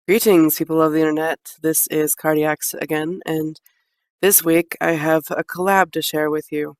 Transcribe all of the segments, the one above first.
Greetings, people of the internet. This is Cardiacs again, and this week I have a collab to share with you.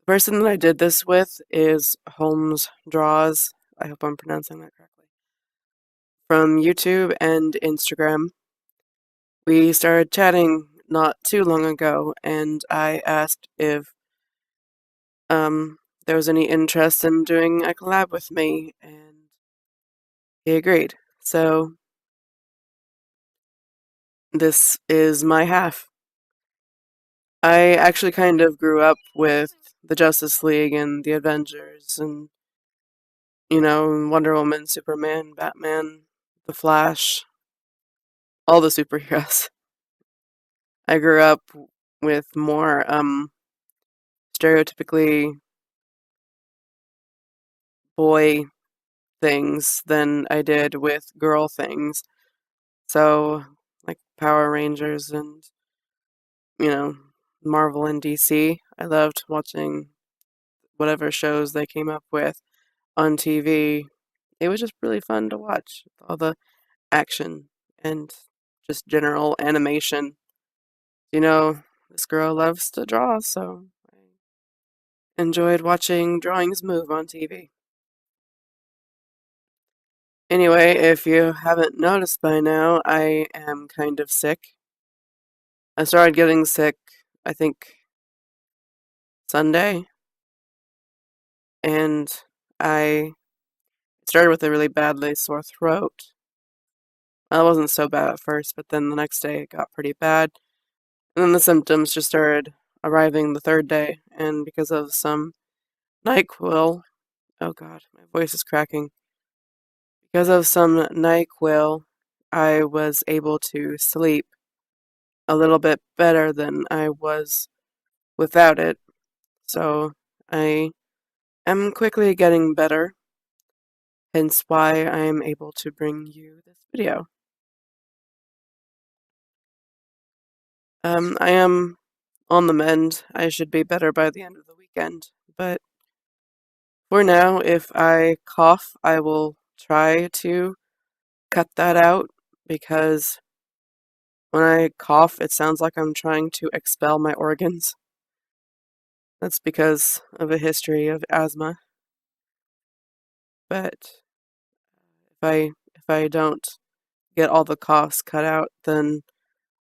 The person that I did this with is HolmesDraws. I hope I'm pronouncing that correctly. From YouTube and Instagram. We started chatting not too long ago, and I asked if there was any interest in doing a collab with me, and he agreed. So this is my half. I actually kind of grew up with the Justice League and the Avengers and, Wonder Woman, Superman, Batman, The Flash, all the superheroes. I grew up with more stereotypically boy things than I did with girl things. So, like Power Rangers and, you know, Marvel and DC. I loved watching whatever shows they came up with on TV. It was just really fun to watch. All the action and just general animation. This girl loves to draw, so I enjoyed watching drawings move on TV. Anyway, if you haven't noticed by now, I am kind of sick. I started getting sick, I think, Sunday, and I started with a really badly sore throat. Well, it wasn't so bad at first, but then the next day it got pretty bad. And then the symptoms just started arriving the third day, and because of some NyQuil, oh god, my voice is cracking. Because of some NyQuil, I was able to sleep a little bit better than I was without it. So I am quickly getting better, hence why I am able to bring you this video. I am on the mend. I should be better by the end of the weekend, but for now, if I cough, I will try to cut that out because when I cough, it sounds like I'm trying to expel my organs. That's because of a history of asthma. But if I don't get all the coughs cut out, then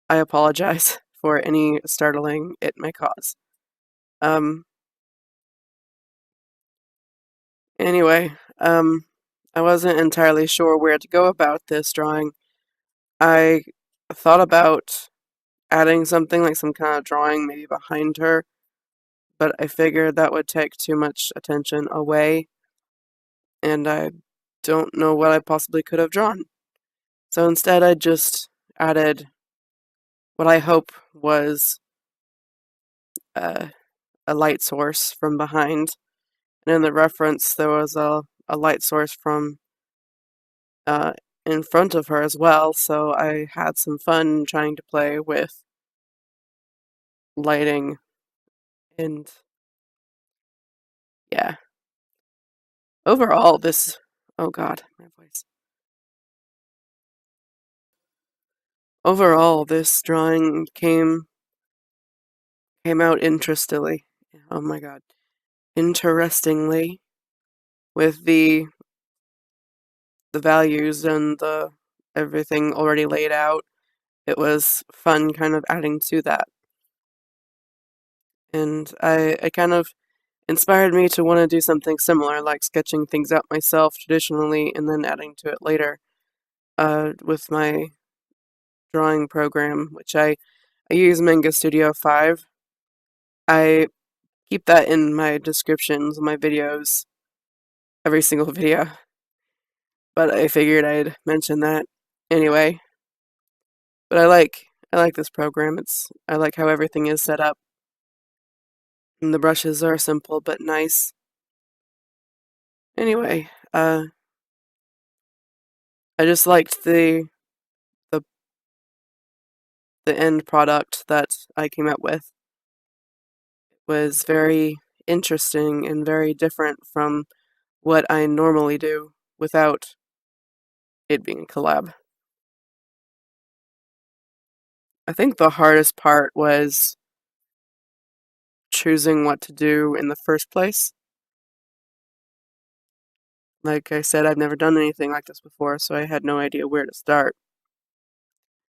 I apologize for any startling it may cause. Anyway, I wasn't entirely sure where to go about this drawing. I thought about adding something like some kind of drawing maybe behind her, but I figured that would take too much attention away, and I don't know what I possibly could have drawn. So instead I just added what I hope was a light source from behind. And in the reference there was a light source from in front of her as well, so I had some fun trying to play with lighting and yeah. Overall this oh god, my voice. Overall this drawing came out interestingly. Oh my god. Interestingly, with the values and the everything already laid out. It was fun kind of adding to that. And it kind of inspired me to want to do something similar, like sketching things out myself traditionally and then adding to it later with my drawing program, which I use Manga Studio 5. I keep that in my descriptions of my videos, every single video. But I figured I'd mention that anyway. But I like this program. I like how everything is set up. And the brushes are simple but nice. Anyway, I just liked the end product that I came up with. It was very interesting and very different from what I normally do without it being a collab. I think the hardest part was choosing what to do in the first place. Like I said, I've never done anything like this before, so I had no idea where to start.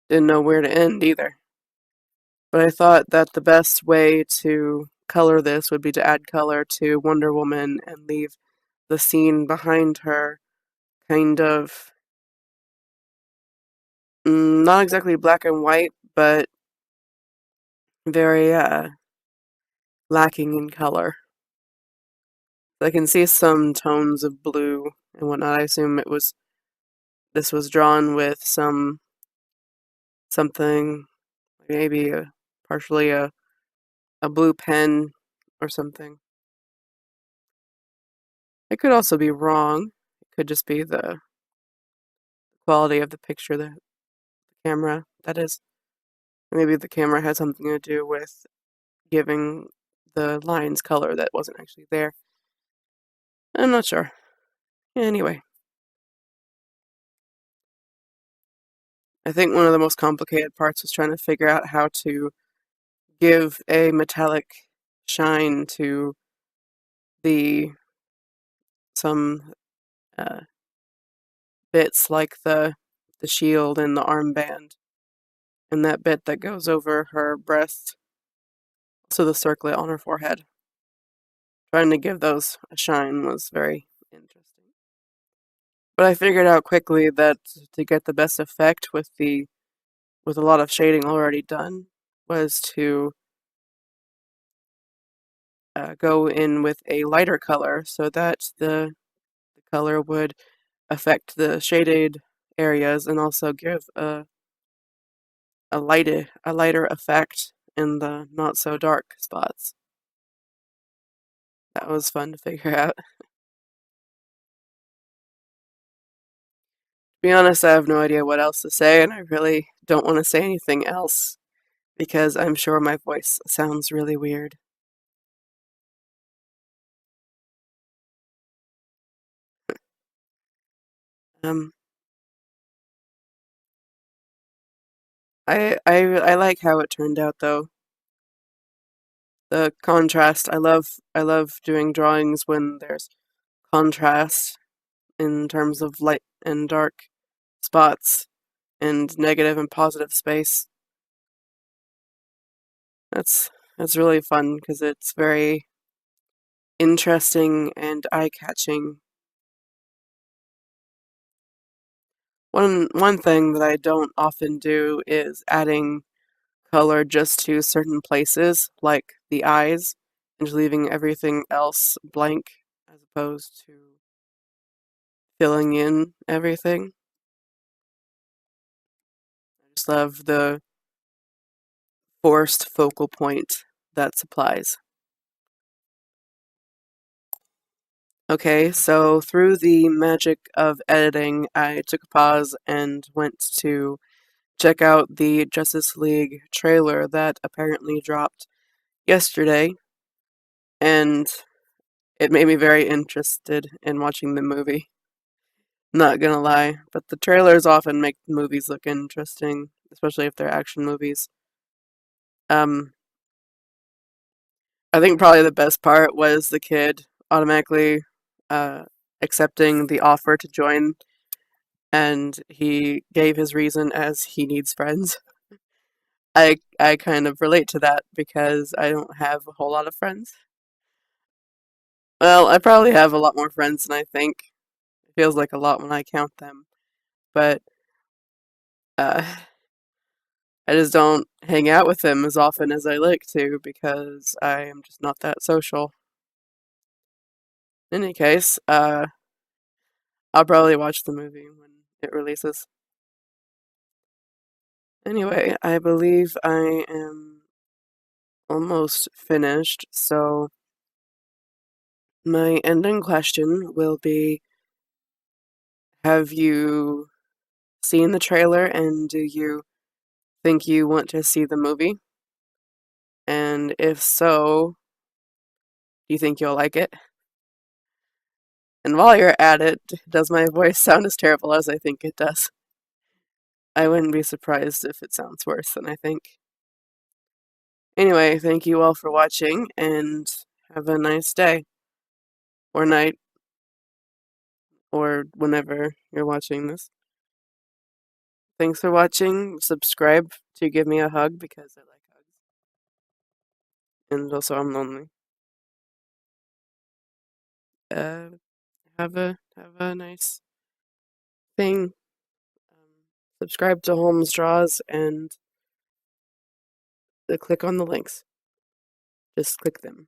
Didn't know where to end either. But I thought that the best way to color this would be to add color to Wonder Woman and leave the scene behind her kind of not exactly black and white, but very lacking in color. I can see some tones of blue and whatnot. I assume this was drawn with something, maybe partially a blue pen or something. It could also be wrong. It could just be the quality of the picture, the camera, that is. Maybe the camera had something to do with giving the lines color that wasn't actually there. I'm not sure. Anyway, I think one of the most complicated parts was trying to figure out how to give a metallic shine to the some uh, bits like the shield and the armband, and that bit that goes over her breast, so the circlet on her forehead. Trying to give those a shine was very interesting. But I figured out quickly that to get the best effect with a lot of shading already done was to go in with a lighter color so that the color would affect the shaded areas and also give a lighter effect in the not so dark spots. That was fun to figure out. To be honest, I have no idea what else to say, and I really don't want to say anything else because I'm sure my voice sounds really weird. Um, I like how it turned out though. The contrast, I love doing drawings when there's contrast in terms of light and dark spots and negative and positive space. That's really fun because it's very interesting and eye-catching. One thing that I don't often do is adding color just to certain places, like the eyes, and just leaving everything else blank as opposed to filling in everything. I just love the forced focal point that supplies. Okay, so through the magic of editing, I took a pause and went to check out the Justice League trailer that apparently dropped yesterday, and it made me very interested in watching the movie. Not gonna lie, but the trailers often make movies look interesting, especially if they're action movies. Um, I think probably the best part was the kid automatically uh, accepting the offer to join, and he gave his reason as he needs friends. I kind of relate to that because I don't have a whole lot of friends. Well, I probably have a lot more friends than I think. It feels like a lot when I count them, but uh, I just don't hang out with them as often as I like to because I am just not that social. In any case, I'll probably watch the movie when it releases. Anyway, I believe I am almost finished, so my ending question will be, have you seen the trailer and do you think you want to see the movie? And if so, do you think you'll like it? And while you're at it, does my voice sound as terrible as I think it does? I wouldn't be surprised if it sounds worse than I think. Anyway, thank you all for watching, and have a nice day, or night, or whenever you're watching this. Thanks for watching. Subscribe to give me a hug because I like hugs. And also I'm lonely. Have a nice thing. Subscribe to HolmesDraws and click on the links. Just click them.